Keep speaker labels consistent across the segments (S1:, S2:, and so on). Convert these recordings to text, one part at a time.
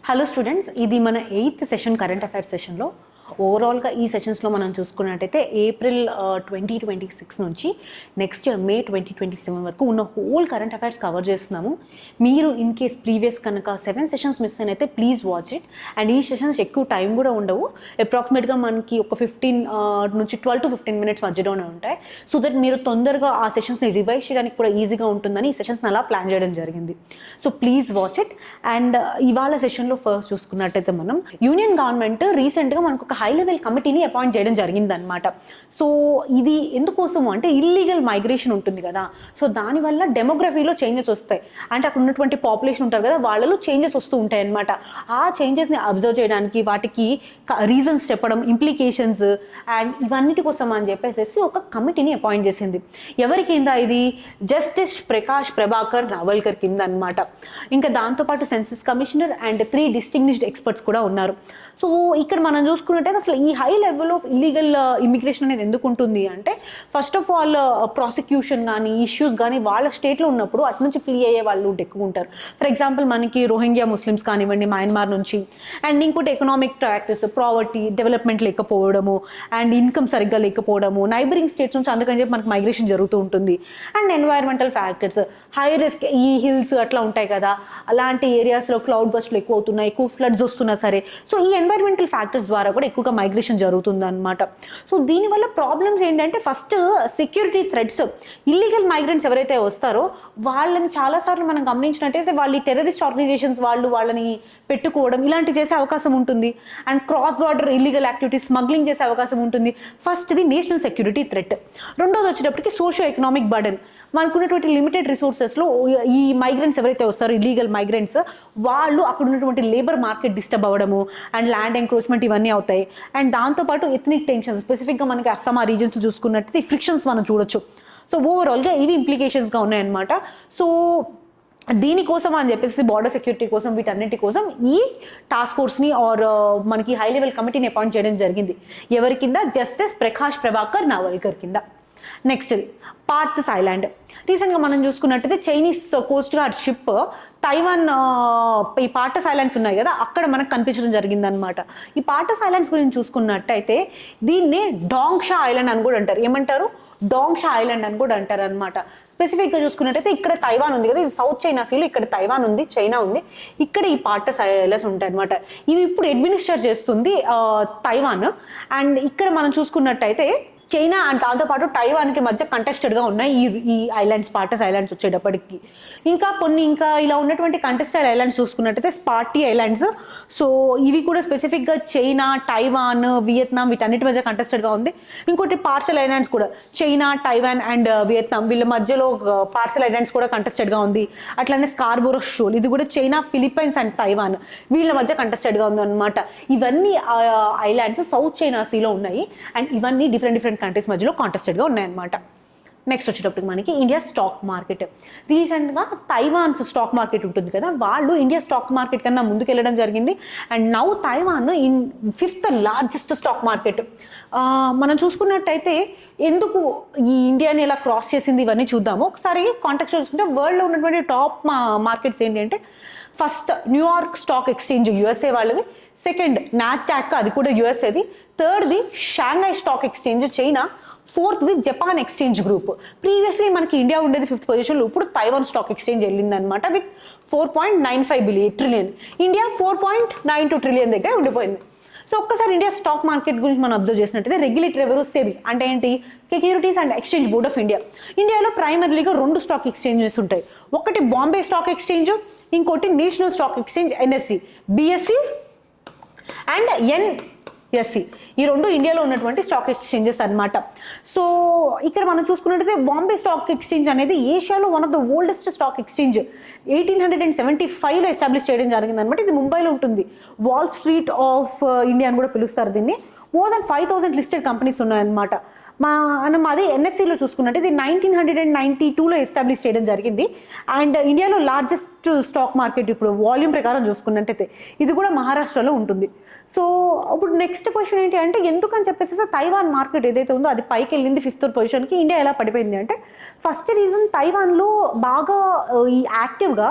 S1: Hello students, ఇది మన 8th session current affairs సెషన్లో. ఓవరాల్గా ఈ సెషన్స్లో మనం చూసుకున్నట్టయితే ఏప్రిల్ 2026 నుంచి నెక్స్ట్ ఇయర్ మే 2027 వరకు ఉన్న హోల్ కరెంట్ అఫైర్స్ కవర్ చేస్తున్నాము. మీరు ఇన్ కేస్ ప్రీవియస్ కనుక 7 సెషన్స్ మిస్ అయినైతే ప్లీజ్ వాచ్ ఇట్. అండ్ ఈ సెషన్స్ ఎక్కువ టైం కూడా ఉండవు, అప్రాక్సిమేట్గా మనకి ఒక 15 నుంచి 12 to 15 minutes మధ్యలోనే ఉంటాయి. సో దట్ మీరు తొందరగా ఆ సెషన్స్ని రివైజ్ చేయడానికి కూడా ఈజీగా ఉంటుందని ఈ సెషన్స్ని అలా ప్లాన్ చేయడం జరిగింది. So please watch it. And ఇవాళ సెషన్లో ఫస్ట్ చూసుకున్నట్టయితే మనం యూనియన్ గవర్నమెంట్ రీసెంట్గా మనకు ఒక హై లెవెల్ కమిటీని అపాయింట్ చేయడం జరిగిందనమాట. సో ఇది ఎందుకోసము అంటే ఇల్లీగల్ మైగ్రేషన్ ఉంటుంది కదా, సో దానివల్ల డెమోగ్రఫీలో చేంజెస్ వస్తాయి. అంటే అక్కడ ఉన్నటువంటి పాపులేషన్ ఉంటారు కదా, వాళ్ళలో చేంజెస్ వస్తూ ఉంటాయి అనమాట. ఆ చేంజెస్ని అబ్జర్వ్ చేయడానికి, వాటికి రీజన్స్ చెప్పడం, ఇంప్లికేషన్స్ అండ్ ఇవన్నిటి కోసం అని చెప్పేసి ఒక కమిటీని అపాయింట్ చేసింది. ఎవరి కింద? ఇది జస్టిస్ ప్రకాష్ ప్రభాకర్ నావల్కర్ కింద అనమాట. ఇంకా దాంతోపాటు census commissioner and 3 distinguished experts కూడా ఉన్నారు. సో ఇక్కడ మనం చూసుకున్నట్టయితే అసలు ఈ high level of illegal immigration అనేది ఎందుకు ఉంటుంది అంటే, ఫస్ట్ ఆఫ్ ఆల్ ప్రాసిక్యూషన్ కానీ ఇష్యూస్ కానీ వాళ్ళ స్టేట్లో ఉన్నప్పుడు అటు నుంచి ఫ్లీ అయ్యే వాళ్ళు ఎక్కువ ఉంటారు. ఫర్ ఎగ్జాంపుల్ మనకి రోహింగ్యా ముస్లిమ్స్ కానివ్వండి మయన్మార్ నుంచి, అండ్ ఇంకోటి ఎకనామిక్ ఫ్యాక్టర్స్, ప్రావర్టీ, డెవలప్మెంట్ లేకపోవడము అండ్ ఇన్కమ్ సరిగ్గా లేకపోవడము, నైబరింగ్ స్టేట్స్ నుంచి అందుకని చెప్పి మనకి మైగ్రేషన్ జరుగుతూ ఉంటుంది. And environmental factors, high risk ఈ హిల్స్ అట్లా ఉంటాయి కదా, అలాంటి ఏరియాస్లో క్లౌడ్ బస్ట్లు ఎక్కువ అవుతున్నాయి, ఎక్కువ ఫ్లడ్స్ వస్తున్నా సరే, సో ఈ ఎన్వైరన్మెంటల్ ఫ్యాక్టర్స్ ద్వారా కూడా ఎక్కువగా మైగ్రేషన్ జరుగుతుంది అనమాట. సో దీనివల్ల ప్రాబ్లమ్స్ ఏంటంటే, first security threats. Illegal migrants ఎవరైతే వస్తారో వాళ్ళని చాలాసార్లు మనం గమనించినట్టయితే వాళ్ళు టెర్రరిస్ట్ ఆర్గనైజేషన్స్ వాళ్ళని పెట్టుకోవడం ఇలాంటివి చేసే అవకాశం ఉంటుంది. And cross border illegal activities, smuggling చేసే అవకాశం ఉంటుంది. ఫస్ట్ది నేషనల్ సెక్యూరిటీ థ్రెట్. రెండోది వచ్చేటప్పటికి సోషో ఎకనామిక్ బర్డెన్. మనకున్నటువంటి లిమిటెడ్ రిసోర్సెస్లో ఈ మైగ్రెంట్స్ ఎవరైతే వస్తారో, ఇల్లీగల్ మైగ్రెంట్స్, వాళ్ళు అక్కడ ఉన్నటువంటి లేబర్ మార్కెట్ డిస్టర్బ్ అవ్వడము అండ్ ల్యాండ్ ఎంక్రోచ్మెంట్ ఇవన్నీ అవుతాయి. అండ్ దాంతోపాటు ఎథనిక్ టెన్షన్స్, స్పెసిఫిక్గా మనకి అస్సాం ఆ రీజన్స్ చూసుకున్నట్టయితే ఫ్రిక్షన్స్ మనం చూడొచ్చు. సో ఓవరాల్గా ఇవి ఇంప్లికేషన్స్గా ఉన్నాయన్నమాట. సో దీనికోసం అని చెప్పేసి బార్డర్ సెక్యూరిటీ కోసం, వీటన్నిటి కోసం ఈ టాస్క్ ఫోర్స్ని ఆర్ మనకి హై లెవెల్ కమిటీని అపాయింట్ చేయడం జరిగింది. ఎవరి కింద? జస్టిస్ ప్రకాష్ ప్రభాకర్ నావల్కర్ కింద. Next Pratas island. రీసెంట్గా మనం చూసుకున్నట్టయితే Chinese coast guard ship Taiwan, ఈ పార్థస్ ఐలాండ్స్ ఉన్నాయి కదా, అక్కడ మనకు కనిపించడం జరిగిందనమాట. ఈ పార్థస్ ఐలాండ్స్ గురించి చూసుకున్నట్టయితే దీన్ని డాంగ్షా ఐలాండ్ అని కూడా అంటారు. ఏమంటారు? డాంగ్షా ఐలాండ్ అని కూడా అంటారు అనమాట. స్పెసిఫిక్గా చూసుకున్నట్టయితే ఇక్కడ తైవాన్ ఉంది కదా, ఇది సౌత్ చైనా సీలో, ఇక్కడ తైవాన్ ఉంది, చైనా ఉంది, ఇక్కడ ఈ పార్థస్ ఐలాండ్స్ ఉంటాయి అనమాట. ఇవి ఇప్పుడు అడ్మినిస్టర్ చేస్తుంది తైవాన్. అండ్ ఇక్కడ మనం చూసుకున్నట్టయితే చైనా అండ్ దాంతోపాటు టైవాన్కి మధ్య కంటెస్టెడ్గా ఉన్నాయి ఈ ఐలాండ్స్, పార్థస్ ఐలాండ్స్ వచ్చేటప్పటికి. ఇంకా ఇలా ఉన్నటువంటి కంటెస్టెడ్ ఐలాండ్స్ చూసుకున్నట్టయితే స్పార్టీ ఐలాండ్స్. సో ఇవి కూడా స్పెసిఫిక్గా చైనా, టైవాన్, వియత్నాం వీటన్నిటి మధ్య కంటెస్టెడ్గా ఉంది. ఇంకోటి పార్సల్ ఐలాండ్స్ కూడా చైనా, టైవాన్ అండ్ వియత్నాం వీళ్ళ మధ్యలో పార్సల్ ఐలాండ్స్ కూడా కంటెస్టెడ్గా ఉంది. అట్లానే స్కార్బోరో షోల్, ఇది కూడా చైనా, ఫిలిప్పైన్స్ అండ్ తైవాన్ వీళ్ళ మధ్య కంటెస్టెడ్గా ఉంది అనమాట. ఇవన్నీ ఐలాండ్స్ సౌత్ చైనా సీలో ఉన్నాయి. అండ్ ఇవన్నీ డిఫరెంట్ కంట్రీస్ మధ్యలో కాంటెస్టెడ్గా ఉన్నాయన్నమాట. నెక్స్ట్ వచ్చేటప్పటికి మనకి ఇండియా స్టాక్ మార్కెట్. రీసెంట్గా తైవాన్స్ స్టాక్ మార్కెట్ ఉంటుంది కదా, వాళ్ళు ఇండియా స్టాక్ మార్కెట్ కన్నా ముందుకు వెళ్ళడం జరిగింది. And now Taiwan 5th largest stock market. మనం చూసుకున్నట్టయితే ఎందుకు ఈ ఇండియాని ఇలా క్రాస్ చేసింది ఇవన్నీ చూద్దాము ఒకసారి. కాంటెక్స్ట్ చూసుకుంటే వరల్డ్లో ఉన్నటువంటి టాప్ మార్కెట్స్ ఏంటి అంటే, first New York stock exchange USA వాళ్ళది, సెకండ్ నాస్డాక్ అది కూడా యుఎస్ఏది, థర్డ్ది Shanghai stock exchange China, 4th Japan exchange group. Previously మనకి ఇండియా ఉండేది 5th పొజిషన్లో, ఇప్పుడు తైవాన్ స్టాక్ ఎక్స్చేంజ్ వెళ్ళిందనమాట విత్ 4.95 ట్రిలియన్. ఇండియా 4.92 ట్రిలియన్ దగ్గర ఉండిపోయింది. సో ఒక్కసారి ఇండియా స్టాక్ మార్కెట్ గురించి మనం అబ్జర్వ్ చేసినట్టయితే, రెగ్యులేటరీ ఎవరు? సెబీ. అంటే ఏంటి? Securities and exchange board of India. ఇండియాలో ప్రైమరీగా 2 స్టాక్ ఎక్స్చేంజెస్ ఉంటాయి. ఒకటి బాంబే స్టాక్ ఎక్స్చేంజ్, ఇంకోటి national stock exchange NSE, BSE and NSE. ఈ 2 ఇండియాలో ఉన్నటువంటి స్టాక్ ఎక్స్చేంజెస్ అనమాట. సో ఇక్కడ మనం చూసుకున్నట్టయితే బాంబే స్టాక్ ఎక్స్చేంజ్ అనేది ఏషియాలో one of the oldest stock exchange. 1875లో ఎస్టాబ్లిష్ చేయడం జరిగింది అనమాట. ఇది ముంబైలో ఉంటుంది. వాల్ స్ట్రీట్ ఆఫ్ ఇండియా అని కూడా పిలుస్తారు దీన్ని. మోర్ దాన్ 5,000 లిస్టెడ్ కంపెనీస్ ఉన్నాయన్నమాట. మనం అదే ఎన్ఎస్సిలో చూసుకున్నట్టు ఇది 1992లో ఎస్టాబ్లిష్ చేయడం జరిగింది. అండ్ ఇండియాలో లార్జెస్ట్ స్టాక్ మార్కెట్ ఇప్పుడు వాల్యూమ్ ప్రకారం చూసుకున్నట్టయితే ఇది కూడా మహారాష్ట్రలో ఉంటుంది. సో ఇప్పుడు నెక్స్ట్ క్వశ్చన్ ఏంటి అంటే ఎందుకని చెప్పేసి తైవాన్ మార్కెట్ ఏదైతే ఉందో అది పైకి వెళ్ళింది 5th పొజిషన్కి, ఇండియా ఎలా పడిపోయింది అంటే ఫస్ట్ రీజన్ తైవాన్లో బాగా ఈ యాక్టివ్గా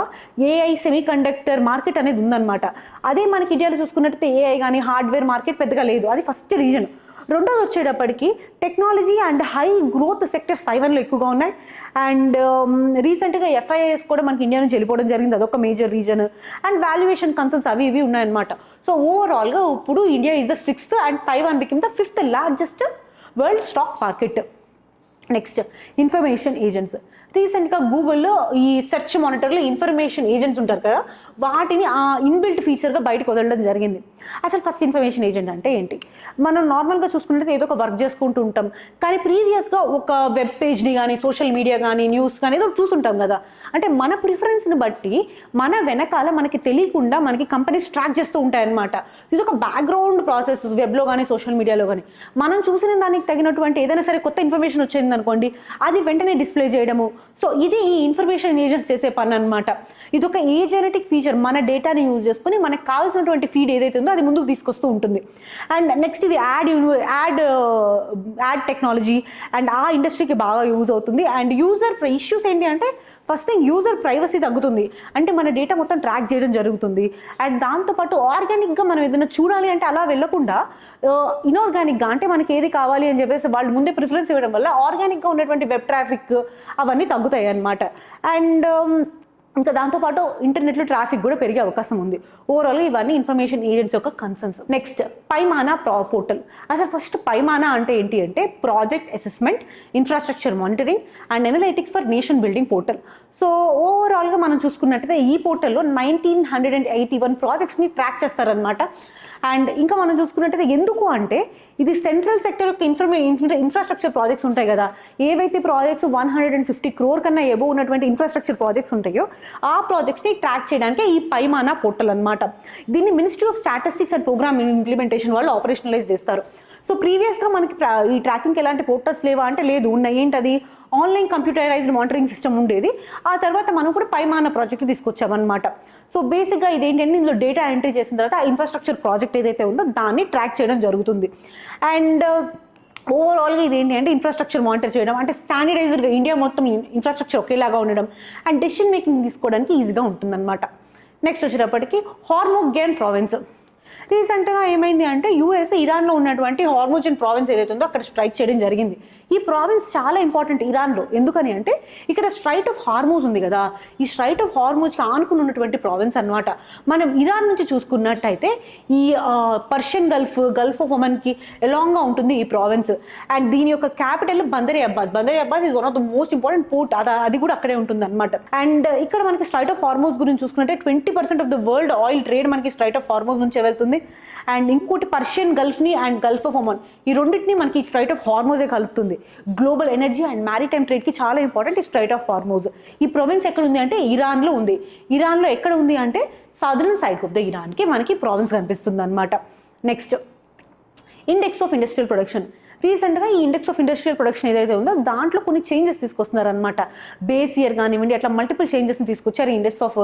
S1: ఏఐ సెమీ కండక్టర్ మార్కెట్ అనేది ఉందన్నమాట. అదే మనకి ఇండియాలో చూసుకున్నట్టయితే ఏఐ కానీ హార్డ్వేర్ మార్కెట్ పెద్దగా లేదు, అది ఫస్ట్ రీజన్. రెండోది వచ్చేటప్పటికి technology and high growth sectors తైవాన్లో ఎక్కువగా ఉన్నాయి. అండ్ రీసెంట్గా ఎఫ్ఐఎస్ కూడా మనకి ఇండియా నుంచి వెళ్ళిపోవడం జరిగింది, అదొక major reason. And valuation concerns అవి ఇవి ఉన్నాయన్నమాట. సో ఓవరాల్గా ఇప్పుడు India is the 6th and Taiwan become the 5th largest world stock market. Next information agents. రీసెంట్గా గూగుల్లో ఈ సెర్చ్ మానిటర్లో ఇన్ఫర్మేషన్ ఏజెంట్స్ ఉంటారు కదా, వాటిని ఆ ఇన్బిల్ట్ ఫీచర్గా బయటకు వదలడం జరిగింది. అసలు ఫస్ట్ ఇన్ఫర్మేషన్ ఏజెంట్ అంటే ఏంటి? మనం నార్మల్గా చూసుకుంటే ఏదో ఒక వర్క్ చేసుకుంటూ ఉంటాం, కానీ ప్రీవియస్గా ఒక వెబ్ పేజ్ని కానీ సోషల్ మీడియా కానీ న్యూస్ కానీ ఏదో చూస్తుంటాం కదా. అంటే మన ప్రిఫరెన్స్ని బట్టి మన వెనకాల మనకి తెలియకుండా మనకి కంపెనీస్ ట్రాక్ చేస్తూ ఉంటాయన్నమాట. ఇది ఒక బ్యాక్గ్రౌండ్ ప్రాసెస్ వెబ్లో కానీ సోషల్ మీడియాలో కానీ. మనం చూసిన దానికి తగినటువంటి ఏదైనా సరే కొత్త ఇన్ఫర్మేషన్ వచ్చింది అనుకోండి, అది వెంటనే డిస్ప్లే చేయడము. సో ఇది ఈ ఇన్ఫర్మేషన్ ఏజెంట్స్ చేసే పని అనమాట. ఇది ఒక ఏజెనెటిక్ ఫీచర్, మన డేటాని యూజ్ చేసుకుని మనకు కావాల్సినటువంటి ఫీడ్ ఏదైతే ఉందో అది ముందుకు తీసుకొస్తూ ఉంటుంది. అండ్ నెక్స్ట్ ఇది యాడ్ టెక్నాలజీ అండ్ ఆ ఇండస్ట్రీకి బాగా యూజ్ అవుతుంది. అండ్ యూజర్ ఇష్యూస్ ఏంటి అంటే ఫస్ట్ థింగ్ యూజర్ ప్రైవసీ తగ్గుతుంది, అంటే మన డేటా మొత్తం ట్రాక్ చేయడం జరుగుతుంది. అండ్ దాంతోపాటు ఆర్గానిక్గా మనం ఏదైనా చూడాలి అంటే అలా వెళ్ళకుండా ఇన్ఆర్గానిక్గా, అంటే మనకి ఏది కావాలి అని చెప్పేసి వాళ్ళు ముందే ప్రిఫరెన్స్ ఇవ్వడం వల్ల ఆర్గానిక్గా ఉన్నటువంటి వెబ్ ట్రాఫిక్ అవన్నీ తగ్గుతాయి అన్నమాట. అండ్ ఇంకా దాంతోపాటు ఇంటర్నెట్లో ట్రాఫిక్ కూడా పెరిగే అవకాశం ఉంది. ఓవరాల్గా ఇవన్నీ ఇన్ఫర్మేషన్ ఏజెంట్స్ యొక్క కన్సర్న్స్. Next Paimana portal. అసలు ఫస్ట్ పైమానా అంటే ఏంటి అంటే project assessment, infrastructure monitoring and analytics for nation building portal. So ఓవరాల్గా మనం చూసుకున్నట్టయితే ఈ పోర్టల్లో 1981 ప్రాజెక్ట్స్ని ట్రాక్ చేస్తారనమాట. అండ్ ఇంకా మనం చూసుకున్నట్టయితే ఎందుకు అంటే ఇది సెంట్రల్ సెక్టర్ యొక్క ఇన్ఫ్రాస్ట్రక్చర్ ప్రాజెక్ట్స్ ఉంటాయి కదా, ఏవైతే ప్రాజెక్ట్స్ 150 crore కన్నా ఎబో ఉన్నటువంటి ఇన్ఫ్రాస్ట్రక్చర్ ప్రాజెక్ట్స్ ఉంటాయో ఆ ప్రాజెక్ట్స్ని ట్రాక్ చేయడానికి ఈ పైమానా పోర్టల్ అనమాట. దీన్ని ministry of statistics and programme implementation వాళ్ళు ఆపరేషనలైజ్ చేస్తారు. సో ప్రీవియస్గా మనకి ఈ ట్రాకింగ్కి ఎలాంటి పోర్టల్స్ లేవా అంటే లేదు, ఉన్నాయి. ఏంటది? ఆన్లైన్ కంప్యూటరైజ్డ్ మానిటరింగ్ సిస్టమ్ ఉండేది. ఆ తర్వాత మనం కూడా పైమానా ప్రాజెక్ట్ తీసుకొచ్చామన్నమాట. సో బేసిక్గా ఇదేంటంటే ఇందులో డేటా ఎంట్రీ చేసిన తర్వాత ఆ ఇన్ఫ్రాస్ట్రక్చర్ ప్రాజెక్ట్ ఏదైతే ఉందో దాన్ని ట్రాక్ చేయడం జరుగుతుంది. అండ్ ఓవరాల్గా ఇది ఏంటి అంటే ఇన్ఫ్రాస్ట్రక్చర్ మానిటర్ చేయడం, అంటే స్టాండర్డైజ్డ్గా ఇండియా మొత్తం ఇన్ఫ్రాస్ట్రక్చర్ ఒకేలాగా ఉండడం అండ్ డెసిషన్ మేకింగ్ తీసుకోవడానికి ఈజీగా ఉంటుందన్నమాట. నెక్స్ట్ వచ్చేటప్పటికి హార్మోగ్యాన్ ప్రావిన్స్. రీసెంట్గా ఏమైంది అంటే యూఎస్ ఇరాన్లో ఉన్నటువంటి హార్మోజన్ ప్రావిన్స్ ఏదైతే ఉందో అక్కడ స్ట్రైక్ చేయడం జరిగింది. ఈ ప్రావిన్స్ చాలా ఇంపార్టెంట్ ఇరాన్లో. ఎందుకని అంటే ఇక్కడ స్ట్రైట్ ఆఫ్ హార్మోజ్ ఉంది కదా, ఈ స్ట్రైట్ ఆఫ్ హార్మోజ్కి ఆనుకుని ఉన్నటువంటి ప్రావిన్స్ అనమాట. మనం ఇరాన్ నుంచి చూసుకున్నట్టయితే ఈ పర్షియన్ గల్ఫ్ ఆఫ్ ఒమన్కి ఎలాంగ్గా ఉంటుంది ఈ ప్రావిన్స్. అండ్ దీని యొక్క capital Bandar Abbas. Bandar Abbas is one of the most important port, అది కూడా అక్కడే ఉంటుంది అనమాట. అండ్ ఇక్కడ మనకి స్ట్రైట్ ఆఫ్ హార్మోజ్ గురించి చూసుకుంటే 20% of the world oil trade మనకి స్ట్రైట్ ఆఫ్ హార్మోజ్ నుంచి వెళ్తుంది. అండ్ ఇంకోటి పర్షియన్ గల్ఫ్ని అండ్ గల్ఫ్ ఆఫ్ ఒమన్, ఈ రెండింటిని మనకి స్ట్రైట్ ఆఫ్ హార్మోజే కలుపుతుంది. గ్లోబల్ ఎనర్జీ అండ్ మ్యారిటైమ్ ట్రేడ్కి చాలా ఇంపార్టెంట్ ఈ స్ట్రైట్ ఆఫ్ హార్మోజ్. ఈ ప్రావిన్స్ ఎక్కడ ఉంది అంటే ఇరాన్లో ఉంది. ఇరాన్లో ఎక్కడ ఉంది అంటే సదర్న్ సైడ్ ఆఫ్ ద ఇరాన్కి మనకి ప్రావిన్స్ కనిపిస్తుంది అనమాట. Next index of industrial production. రీసెంట్గా ఈ ఇండెక్స్ ఆఫ్ ఇండస్ట్రియల్ ప్రొడక్షన్ ఏదైతే ఉందో దాంట్లో కొన్ని చేంజెస్ తీసుకొస్తున్నారనమాట. బేస్ ఇయర్ కానివ్వండి, అట్లా మల్టిపుల్ చేంజెస్ని తీసుకొచ్చారు ఈ ఇండెక్స్ ఆఫ్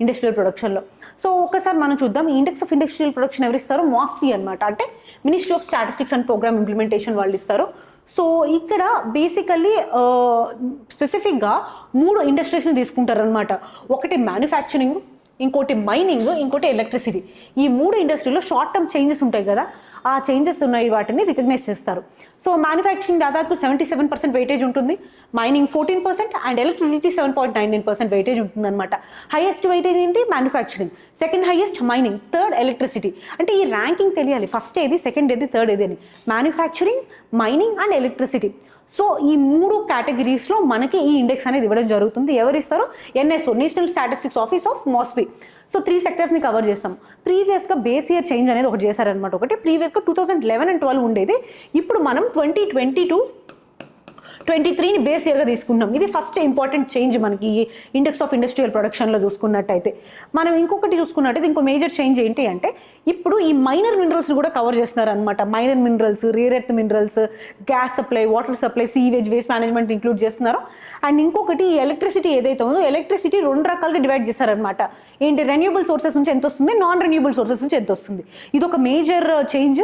S1: ఇండస్ట్రియల్ ప్రొడక్షన్లో. సో ఒకసారి మనం చూద్దాం. ఈ ఇండెక్స్ ఆఫ్ ఇండస్ట్రియల్ ప్రొడక్షన్ ఎవరు ఇస్తారో MOSPI అనమాట, అంటే ministry of statistics and programme implementation వాళ్ళు ఇస్తారు. సో ఇక్కడ బేసికల్లీ స్పెసిఫిక్గా 3 ఇండస్ట్రీస్ని తీసుకుంటారనమాట. ఒకటి మ్యానుఫ్యాక్చరింగ్, ఇంకోటి మైనింగ్, ఇంకోటి ఎలక్ట్రిసిటీ. ఈ 3 ఇండస్ట్రీలో షార్ట్ టర్మ్ చేంజెస్ ఉంటాయి కదా, ఆ చేంజెస్ ఉన్నాయి, వాటిని రికగ్నైజ్ చేస్తారు. సో మ్యానుఫ్యాక్చరింగ్ దాదాపు 77% వెయిటేజ్ ఉంటుంది, మైనింగ్ 14% అండ్ ఎలక్ట్రిసిటీ 7.99% వెయిటేజ్ ఉంటుందన్నమాట. హైయెస్ట్ వెయిటేజ్ ఏంటి? Manufacturing, second highest mining, third electricity. అంటే ఈ ర్యాంకింగ్ తెలియాలి, ఫస్ట్ ఏది, సెకండ్ ఏది, థర్డ్ ఏది అని. Manufacturing, mining and electricity. So ఈ 3 కేటగిరీస్లో మనకి ఈ ఇండెక్స్ అనేది ఇవ్వడం జరుగుతుంది. ఎవరు ఇస్తారో? NSO, national statistics office of MOSPI. So 3 సెక్టర్స్ని కవర్ చేస్తాం. ప్రీవియస్గా బేస్ ఇయర్ చేంజ్ అనేది ఒకటి చేశారనమాట. ఒకటి ప్రీవియస్గా 2011 and 12 ఉండేది, ఇప్పుడు మనం 2022 23ని బేస్ ఇయర్గా తీసుకున్నాం. ఇది ఫస్ట్ ఇంపార్టెంట్ చేంజ్ మనకి ఇండెక్స్ ఆఫ్ ఇండస్ట్రియల్ ప్రొడక్షన్లో చూసుకున్నట్టయితే. మనం ఇంకొకటి చూసుకున్నట్టయితే ఇంకో మేజర్ చేంజ్ ఏంటి అంటే ఇప్పుడు ఈ మైనర్ మినరల్స్ కూడా కవర్ చేస్తున్నారు అనమాట. Minor minerals, rare earth minerals, gas supply, water supply, sewage, waste management include చేస్తున్నారు. అండ్ ఇంకొకటి ఈ ఎలక్ట్రిసిటీ ఏదైతే ఉందో ఎలక్ట్రిసిటీ 2 రకాలుగా డివైడ్ చేస్తారనమాట. ఏంటి, రెన్యూబుల్ సోర్సెస్ నుంచి ఎంత వస్తుంది, నాన్ రెన్యూబుల్ సోర్సెస్ నుంచి ఎంత వస్తుంది. ఇది ఒక మేజర్ చేంజ్.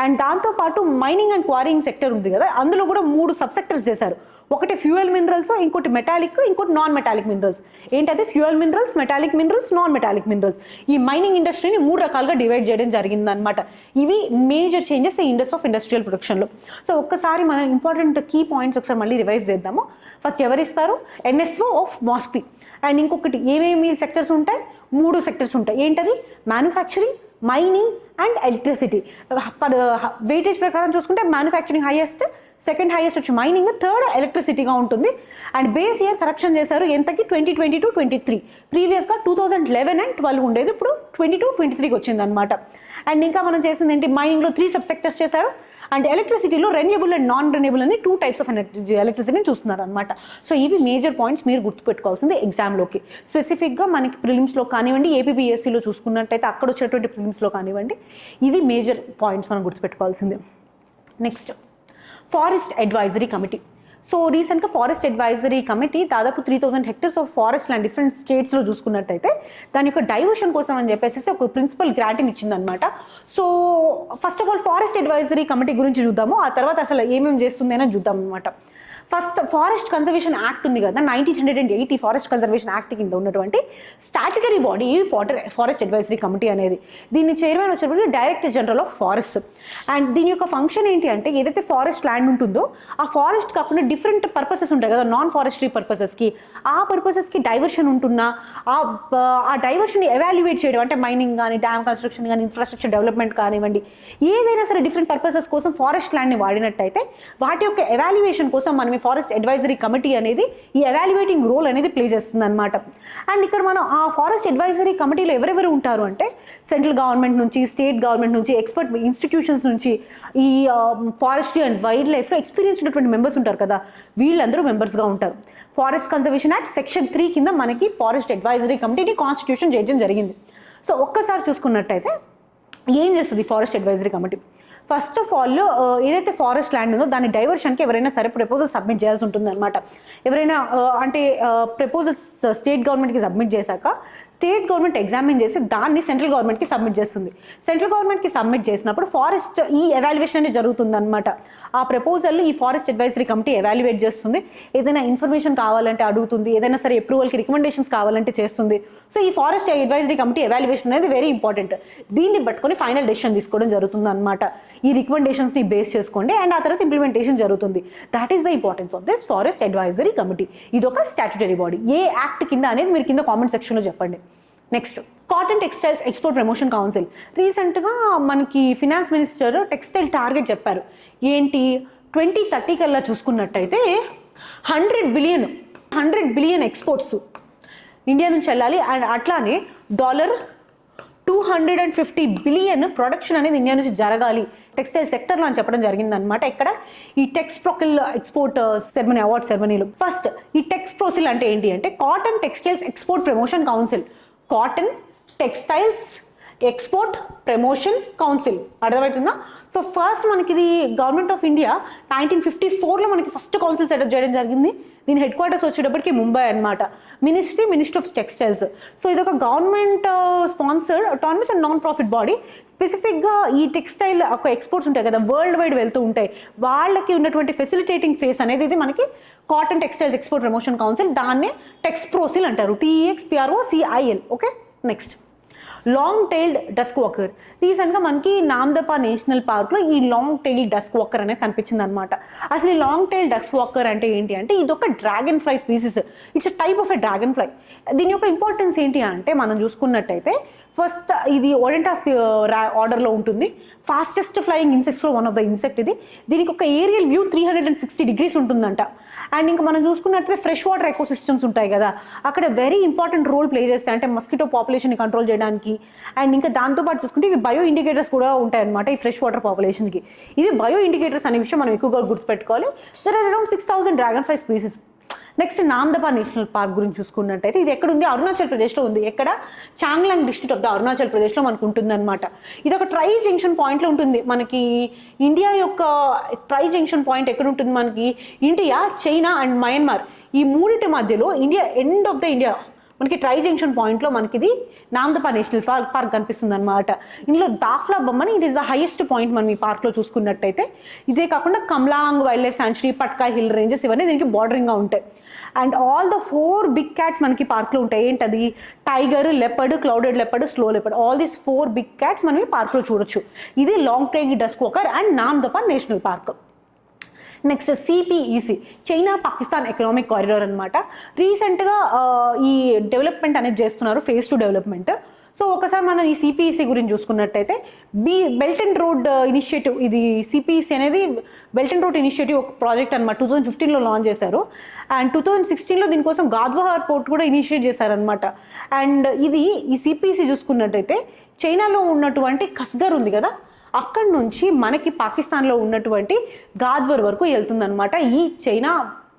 S1: అండ్ దాంతోపాటు మైనింగ్ అండ్ క్వారీయింగ్ సెక్టర్ ఉంది కదా, అందులో కూడా 3 సబ్ సెక్టర్స్ చేశారు. ఒకటి ఫ్యూయల్ మినరల్స్, ఇంకోటి మెటాలిక్, ఇంకోటి నాన్ మెటాలిక్ మినరల్స్. ఏంటంటే fuel minerals, metallic minerals, non metallic minerals. ఈ మైనింగ్ ఇండస్ట్రీని 3 రకాలుగా డివైడ్ చేయడం జరిగిందనమాట. ఇవి మేజర్ చేంజెస్ ఈ ఇండస్ట్రీ ఆఫ్ ఇండస్ట్రియల్ ప్రొడక్షన్లో. సో ఒక్కసారి మనం ఇంపార్టెంట్ కీ పాయింట్స్ ఒకసారి మళ్ళీ రివైజ్ చేద్దాము. ఫస్ట్ ఎవరిస్తారు, NSO ఆఫ్ MOSPI. అండ్ ఇంకొకటి ఏమేమి సెక్టర్స్ ఉంటాయి, 3 సెక్టర్స్ ఉంటాయి. ఏంటది, manufacturing, mining and electricity. Weightage ప్రకారం చూసుకుంటే మ్యానుఫ్యాక్చరింగ్ హైయెస్ట్, సెకండ్ హైయెస్ట్ వచ్చి మైనింగ్, థర్డ్ ఎలక్ట్రిసిటీగా ఉంటుంది. అండ్ బేస్ ఇయర్ కరెక్షన్ చేశారు ఎంతకి, 2022-23. ప్రీవియస్గా 2011 and 12 ఉండేది, ఇప్పుడు 22-23కి వచ్చింది అనమాట. అండ్ ఇంకా మనం చేసింది ఏంటి, మైనింగ్లో 3 సబ్ సెక్టర్స్ చేశారు. అండ్ ఎలక్ట్రిసిటీలో రెన్యూబుల్ అండ్ నాన్ రెన్యూబుల్ అని 2 టైప్స్ ఆఫ్ ఎలక్ట్రిసిటీని చూస్తున్నారు అనమాట. సో ఇవి మేజర్ పాయింట్స్ మీరు గుర్తుపెట్టుకోవాల్సింది ఎగ్జామ్లోకి. స్పెసిఫిక్గా మనకి ప్రిలిమ్స్లో కానివ్వండి, ఏపీపీఎస్సీలో చూసుకున్నట్టయితే అక్కడ వచ్చేటువంటి ప్రిలిమ్స్లో కానివ్వండి, ఇవి మేజర్ పాయింట్స్ మనం గుర్తుపెట్టుకోవాల్సింది. Next, forest advisory committee. So రీసెంట్గా ఫారెస్ట్ అడ్వైజరీ కమిటీ దాదాపు 3000 hectares of forest land different స్టేట్స్లో చూసుకున్నట్టయితే దాని యొక్క డైవర్షన్ కోసం అని చెప్పేసి ఒక ప్రిన్సిపల్ గ్రాంట్ని ఇచ్చిందనమాట. So first of all forest advisory committee గురించి చూద్దాము, ఆ తర్వాత అసలు ఏమేమి చేస్తుంది అని చూద్దాం అనమాట. ఫస్ట్, ఫారెస్ట్ కన్జర్వేషన్ యాక్ట్ ఉంది కదా, 1908 ఫారెస్ట్ కన్జర్వేషన్ యాక్ట్ కింద ఉన్నటువంటి statutory body forest advisory committee అనేది. దీని చైర్మన్ వచ్చేటప్పుడు director general of forest. And దీని యొక్క ఫంక్షన్ ఏంటి అంటే ఏదైతే ఫారెస్ట్ ల్యాండ్ ఉంటుందో ఆ ఫారెస్ట్ కాకుండా డిఫరెంట్ పర్పసెస్ ఉంటాయి కదా, నాన్ ఫారెస్టరీ పర్పసెస్కి, ఆ పర్పసెస్కి డైవర్షన్ ఉంటున్నా ఆ డైవర్షన్ ఎవాల్యుయేట్ చేయడం, అంటే మైనింగ్ కానీ, డ్యామ్ కన్స్ట్రక్షన్ కానీ, ఇన్ఫ్రాస్ట్రక్చర్ డెవలప్మెంట్ కానివ్వండి, ఏదైనా సరే డిఫరెంట్ పర్పసెస్ కోసం ఫారెస్ట్ ల్యాండ్ని వాడినట్టయితే వాటి యొక్క ఎవాల్యుయేషన్ కోసం మనం ఫారెస్ట్ అడ్వైజరీ కమిటీ అనేది ఈ ఎవాల్యుయేటింగ్ రోల్ అనేది ప్లే చేస్తుంది అనమాట. అండ్ ఇక్కడ మనం ఆ ఫారెస్ట్ అడ్వైజరీ కమిటీలో ఎవరెవరు ఉంటారు అంటే సెంట్రల్ గవర్నమెంట్ నుంచి, స్టేట్ గవర్నమెంట్ నుంచి, ఎక్స్పర్ట్ ఇన్స్టిట్యూషన్స్ నుంచి, ఈ ఫారెస్ట్రీ అండ్ వైల్డ్ లైఫ్లో ఎక్స్పీరియన్స్ ఉన్నటువంటి మెంబర్స్ ఉంటారు కదా, వీళ్ళందరూ మెంబర్స్గా ఉంటారు. ఫారెస్ట్ కన్జర్వేషన్ యాక్ట్ సెక్షన్ 3 కింద మనకి ఫారెస్ట్ అడ్వైజరీ కమిటీని కాన్స్టిట్యూషన్ చేయడం జరిగింది. సో ఒక్కసారి చూసుకున్నట్టయితే ఏం చేస్తుంది forest advisory committee? First of all ఏదైతే ఫారెస్ట్ ల్యాండ్ ఉందో దాని డైవర్షన్కి ఎవరైనా సరే ప్రపోజల్ సబ్మిట్ చేయాల్సి ఉంటుంది అనమాట. ఎవరైనా అంటే ప్రపోజల్స్ స్టేట్ గవర్నమెంట్కి సబ్మిట్ చేశాక స్టేట్ గవర్నమెంట్ ఎగ్జామిన్ చేసి దాన్ని సెంట్రల్ గవర్నమెంట్కి సబ్మిట్ చేస్తుంది. సెంట్రల్ గవర్నమెంట్కి సబ్మిట్ చేసినప్పుడు ఫారెస్ట్ ఈ ఎవాల్యుయేషన్ అనేది జరుగుతుంది అనమాట. ఆ ప్రపోజల్ ఈ ఫారెస్ట్ అడ్వైజరీ కమిటీ ఎవాల్యుయేట్ చేస్తుంది. ఏదైనా ఇన్ఫర్మేషన్ కావాలంటే అడుగుతుంది, ఏదైనా సరే అప్రూవల్కి రికమెండేషన్స్ కావాలంటే చేస్తుంది. సో ఈ ఫారెస్ట్ అడ్వైజరీ కమిటీ ఎవాల్యుయేషన్ అనేది వెరీ ఇంపార్టెంట్. దీన్ని పట్టుకొని ఫైనల్ డెసిషన్ తీసుకోవడం జరుగుతుంది అనమాట. ఈ రికమెండేషన్స్ని బేస్ చేసుకోండి అండ్ ఆ తర్వాత ఇంప్లిమెంటేషన్ జరుగుతుంది. That is the importance of this forest advisory committee. ఇది ఒక స్టాట్యుటరీ బాడీ. ఏ యాక్ట్ కింద అనేది మీరు కింద కామెంట్ సెక్షన్లో చెప్పండి. Next, cotton textiles export promotion council. రీసెంట్గా మనకి ఫినాన్స్ మినిస్టర్ టెక్స్టైల్ టార్గెట్ చెప్పారు. ఏంటి, 2030 కల్లా చూసుకున్నట్టయితే 100 బిలియన్ ఎక్స్పోర్ట్స్ ఇండియా నుంచి వెళ్ళాలి. అండ్ అట్లానే $250 బిలియన్ ప్రొడక్షన్ అనేది ఇండియా నుంచి జరగాలి టెక్స్టైల్ సెక్టర్లో అని చెప్పడం జరిగిందనమాట. ఇక్కడ ఈ టెక్స్ప్రోకిల్ ఎక్స్పోర్ట్ సెరమనీ, అవార్డ్ సెరమనీలో ఫస్ట్ ఈ టెక్స్ప్రోసిల్ అంటే ఏంటి అంటే cotton textiles export promotion council. Cotton textiles export promotion council, అర్థమవుతుందా? సో ఫస్ట్ మనకి ఇది గవర్నమెంట్ ఆఫ్ ఇండియా 1954లో మనకి ఫస్ట్ కౌన్సిల్ సెటప్ చేయడం జరిగింది. దీని హెడ్ క్వార్టర్స్ వచ్చేటప్పటికి ముంబై అనమాట. Ministry of textiles. సో ఇది ఒక government sponsored autonomous and non profit body. స్పెసిఫిక్గా ఈ టెక్స్టైల్ ఒక ఎక్స్పోర్ట్స్ ఉంటాయి కదా, వరల్డ్ వైడ్ వెళ్తూ ఉంటాయి, వాళ్ళకి ఉన్నటువంటి ఫెసిలిటేటింగ్ ఫేస్ అనేది ఇది మనకి cotton textiles export promotion council. దాన్నే టెక్స్ప్రోసిల్ అంటారు, TEXPROCIL. Okay, next long tailed dusk walker. రీసెంట్గా మనకి నామ్దపా నేషనల్ పార్క్లో ఈ లాంగ్ టైల్ డస్క్ వాకర్ అనేది కనిపించింది అనమాట. అసలు ఈ లాంగ్ టైల్ డస్క్ వాకర్ అంటే ఏంటి అంటే ఇది ఒక dragon fly species. It's a type of a dragon fly. దీని యొక్క ఇంపార్టెన్స్ ఏంటి అంటే మనం చూసుకున్నట్టయితే ఫస్ట్ ఇది ఓడెంటాస్ ఆర్డర్లో ఉంటుంది. ఫాస్టెస్ట్ ఫ్లయింగ్ ఇన్సెక్ట్స్లో వన్ ఆఫ్ ద ఇన్సెక్ట్ ఇది. దీనికి ఒక ఏరియల్ వ్యూ 360 degrees ఉంటుందంట. అండ్ ఇంకా మనం చూసుకున్నట్లయితే ఫ్రెష్ వాటర్ ఎకోసిస్టమ్స్ ఉంటాయి కదా, అక్కడ వెరీ ఇంపార్టెంట్ రోల్ ప్లే చేస్తాయి. అంటే మస్కిటో పాపులేషన్ని కంట్రోల్ చేయడానికి, చేయడానికి. అండ్ ఇంకా దాంతోపాటు చూసుకుంటే ఇవి బయో ఇండికేటర్స్ కూడా ఉంటాయన్నమాట ఈ ఫ్రెష్ వాటర్ పాపులేషన్కి. ఇవి బయో ఇండికేటర్స్ అనే విషయం మనం ఎక్కువగా గుర్తుపెట్టుకోవాలి. There are around 6,000 dragonfly species. Next Namdapha national park గురించి చూసుకున్నట్టయితే ఇది ఎక్కడ ఉంది? అరుణాచల్ ప్రదేశ్లో ఉంది. ఎక్కడ? Changlang district of the Arunachal ప్రదేశ్లో మనకు ఉంటుందన్నమాట. ఇది ఒక ట్రై జంక్షన్ పాయింట్లో ఉంటుంది. మనకి ఇండియా యొక్క ట్రై జంక్షన్ పాయింట్ ఎక్కడ ఉంటుంది? మనకి ఇండియా, చైనా అండ్ మయన్మార్ ఈ మూడింటి మధ్యలో India end of the India మనకి ట్రై జంక్షన్ పాయింట్లో మనకి ఇది నామ్దపా నేషనల్ పార్క్ కనిపిస్తుంది అనమాట. ఇందులో దాఫ్లా బొమ్మని it is the highest point మనం ఈ పార్క్లో చూసుకున్నట్టయితే. ఇదే కాకుండా Kamlang wildlife sanctuary, Patkai hill ranges ఇవన్నీ దీనికి బార్డరింగ్గా ఉంటాయి. And all the 4 big cats మనకి పార్క్లో ఉంటాయి. ఏంటది? Tiger, leopard, clouded leopard, snow leopard. All these 4 big cats మనం ఈ పార్క్లో చూడొచ్చు. ఇది లాంగ్ టైగ్ dusk walker and Namdapha national park. Next CPEC, China Pakistan economic corridor అనమాట. రీసెంట్గా ఈ డెవలప్మెంట్ అనేది చేస్తున్నారు, phase 2 డెవలప్మెంట్. సో ఒకసారి మనం ఈ సిపిఈసి గురించి చూసుకున్నట్టయితే బెల్ట్ అండ్ రోడ్ ఇనిషియేటివ్, ఇది సిపిఈసి అనేది బెల్ట్ అండ్ రోడ్ ఇనిషియేటివ్ ఒక ప్రాజెక్ట్ అనమాట. 2015లో లాంచ్ చేశారు. అండ్ 2016లో దీనికోసం గాద్వాహర్ పోర్ట్ కూడా ఇనిషియేట్ చేశారనమాట. అండ్ ఇది ఈ సిపిఈసి చూసుకున్నట్టయితే చైనాలో ఉన్నటువంటి కస్గర్ ఉంది కదా, అక్కడి నుంచి మనకి పాకిస్తాన్లో ఉన్నటువంటి గాద్వర్ వరకు వెళ్తుందనమాట ఈ చైనా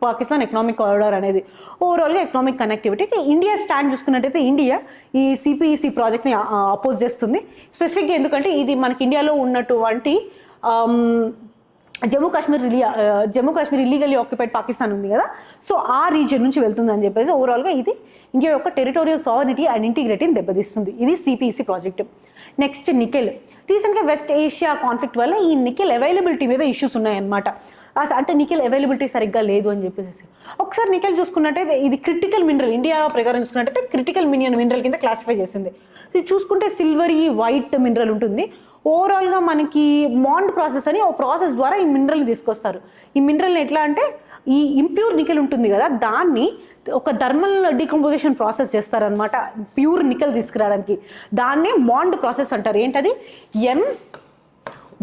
S1: పాకిస్తాన్ ఎకనామిక్ కారిడార్ అనేది. ఓవరాల్గా ఎకనామిక్ కనెక్టివిటీకి ఇండియా స్టాండ్ చూసుకున్నట్టయితే ఇండియా ఈ సిపిఈసి ప్రాజెక్ట్ని అపోజ్ చేస్తుంది. స్పెసిఫిక్గా ఎందుకంటే ఇది మనకి ఇండియాలో ఉన్నటువంటి జమ్మూ కాశ్మీర్ ఇల్లీగల్లీ ఆక్యుపైడ్ పాకిస్తాన్ ఉంది కదా, సో ఆ రీజియన్ నుంచి వెళ్తుందని చెప్పేసి ఓవరాల్గా ఇది ఇండియా యొక్క టెరిటోరియల్ సావరిటీ అండ్ ఇంటిగ్రిటీని దెబ్బతీస్తుంది. ఇది సిపిఈసి ప్రాజెక్ట్. Next nickel. రీసెంట్గా వెస్ట్ ఏషియా కాన్ఫ్లిక్ట్ వల్ల ఈ నికెల్ అవైలబిలిటీ మీద ఇష్యూస్ ఉన్నాయన్నమాట. అంటే నికెల్ అవైలబిలిటీ సరిగ్గా లేదు అని చెప్పేసి ఒకసారి నికెల్ చూసుకున్నట్టయితే ఇది క్రిటికల్ మినరల్, ఇండియా ప్రకారం చూసుకున్నట్టయితే క్రిటికల్ మినరల్ కింద క్లాసిఫై చేసింది. ఇది చూసుకుంటే సిల్వరీ వైట్ మినరల్ ఉంటుంది. ఓవరాల్గా మనకి మాండ్ ప్రాసెస్ అని ఒక ప్రాసెస్ ద్వారా ఈ మినరల్ని తీసుకొస్తారు. ఈ మినరల్ని ఎట్లా అంటే ఈ ఇంప్యూర్ నికెల్ ఉంటుంది కదా, దాన్ని ఒక థర్మల్ డీకంపోజిషన్ ప్రాసెస్ చేస్తారనమాట ప్యూర్ నికెల్ తీసుకురావడానికి. దాన్నే మాండ్ ప్రాసెస్ అంటారు. ఏంటది?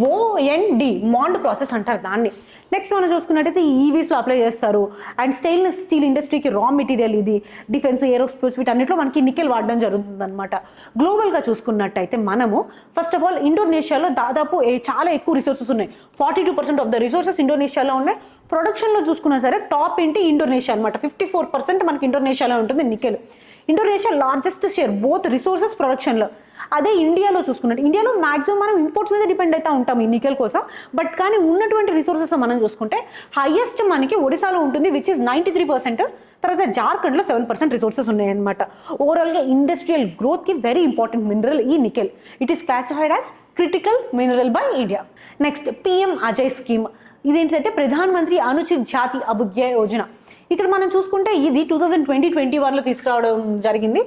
S1: MOND మాండ్ ప్రాసెస్ అంటారు దాన్ని. నెక్స్ట్ మనం చూసుకున్నట్టయితే ఈవీస్లో అప్లై చేస్తారు. అండ్ స్టెయిన్లెస్ స్టీల్ ఇండస్ట్రీకి రా మెటీరియల్ ఇది. డిఫెన్స్, ఏరోస్పేస్ వీటన్నిటిలో మనకి నికెల్ వాడడం జరుగుతుంది అనమాట. గ్లోబల్గా చూసుకున్నట్టయితే మనము ఫస్ట్ ఆఫ్ ఆల్ ఇండోనేషియాలో దాదాపు చాలా ఎక్కువ రిసోర్సెస్ ఉన్నాయి. 42% ఆఫ్ ద రిసోర్సెస్ ఇండోనేషియాలో ఉన్నాయి. ప్రొడక్షన్లో చూసుకున్నా సరే టాప్ ఏంటి? ఇండోనేషియా అనమాట. 54% మనకి ఇండోనేషియాలో ఉంటుంది nickel. Indonesia largest share both resources ప్రొడక్షన్లో. అదే ఇండియాలో చూసుకున్నట్టు ఇండియాలో మాక్సిమం మనం ఇంపోర్ట్స్ మీద డిపెండ్ అవుతూ ఉంటాం ఈ నికెల్ కోసం. బట్ కానీ ఉన్నటువంటి రిసోర్సెస్ మనం చూసుకుంటే హైయెస్ట్ మనకి ఒడిశాలో ఉంటుంది, విచ్ ఇస్ 93%. తర్వాత జార్ఖండ్లో 7% రిసోర్సెస్ ఉన్నాయన్నమాట. ఓవరాల్గా ఇండస్ట్రియల్ గ్రోత్కి వెరీ ఇంపార్టెంట్ మినరల్ ఈ nickel. It is classified as critical mineral by India. Next PM Ajay scheme. ఇదేంటంటే ప్రధాన మంత్రి అనుచిత్ జాతి అభుద్యయ యోజన. ఇక్కడ మనం చూసుకుంటే ఇది 2020-21లో తీసుకురావడం జరిగింది.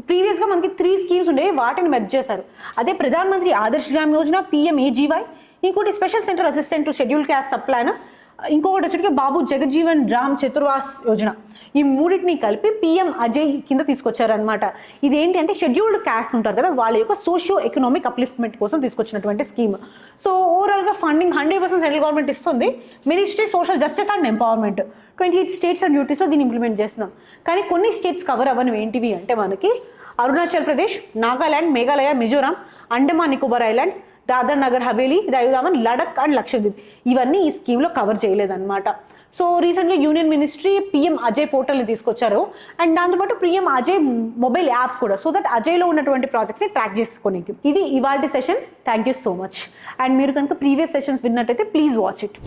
S1: ప్రీవియస్గా మనకి 3 స్కీమ్స్ ఉండేవి, వాటిని మెర్జ్ చేశారు. అదే ప్రధాన మంత్రి ఆదర్శ్ గ్రామ్ యోజన, PMAGY, ఇంకోటి special central assistant to schedule caste sub plan, ఇంకొకటి వచ్చేటికి బాబు జగజ్జీవన్ రామ్ చతుర్వాస్ యోజన. ఈ మూడింటిని కలిపి PM అజయ్ కింద తీసుకొచ్చారనమాట. ఇదేంటి అంటే షెడ్యూల్డ్ క్యాస్ట్ ఉంటారు కదా, వాళ్ళ యొక్క సోషియో ఎకనామిక్ అప్లిఫ్ట్మెంట్ కోసం తీసుకొచ్చినటువంటి స్కీమ్. సో ఓవరాల్గా ఫండింగ్ 100% సెంట్రల్ గవర్నమెంట్ ఇస్తుంది. Ministry social justice and empowerment 28 states and యూటీస్లో దీన్ని ఇంప్లిమెంట్ చేస్తున్నాం. కానీ కొన్ని స్టేట్స్ కవర్ అవ్వనివి ఏంటివి అంటే మనకి అరుణాచల్ ప్రదేశ్, నాగాల్యాండ్, మేఘాలయ, మిజోరాం, అండమాన్ నికోబార్ ఐలాండ్స్, దాదర్ నగర్ హవేలీ, దైవదామన్, లడక్ అండ్ లక్షద్వీప్ ఇవన్నీ ఈ స్కీమ్లో కవర్ చేయలేదన్నమాట. సో రీసెంట్గా యూనియన్ మినిస్ట్రీ PM అజయ్ పోర్టల్ని తీసుకొచ్చారు. అండ్ దాంతోపాటు PM అజయ్ మొబైల్ యాప్ కూడా, సో దట్ అజయ్లో ఉన్నటువంటి ప్రాజెక్ట్స్ని ట్రాక్ చేసుకోనికి. ఇది ఇవాల్టి session. Thank you so much. And మీరు కనుక ప్రీవియస్ సెషన్స్ విన్నట్టయితే ప్లీజ్ వాచ్ ఇట్.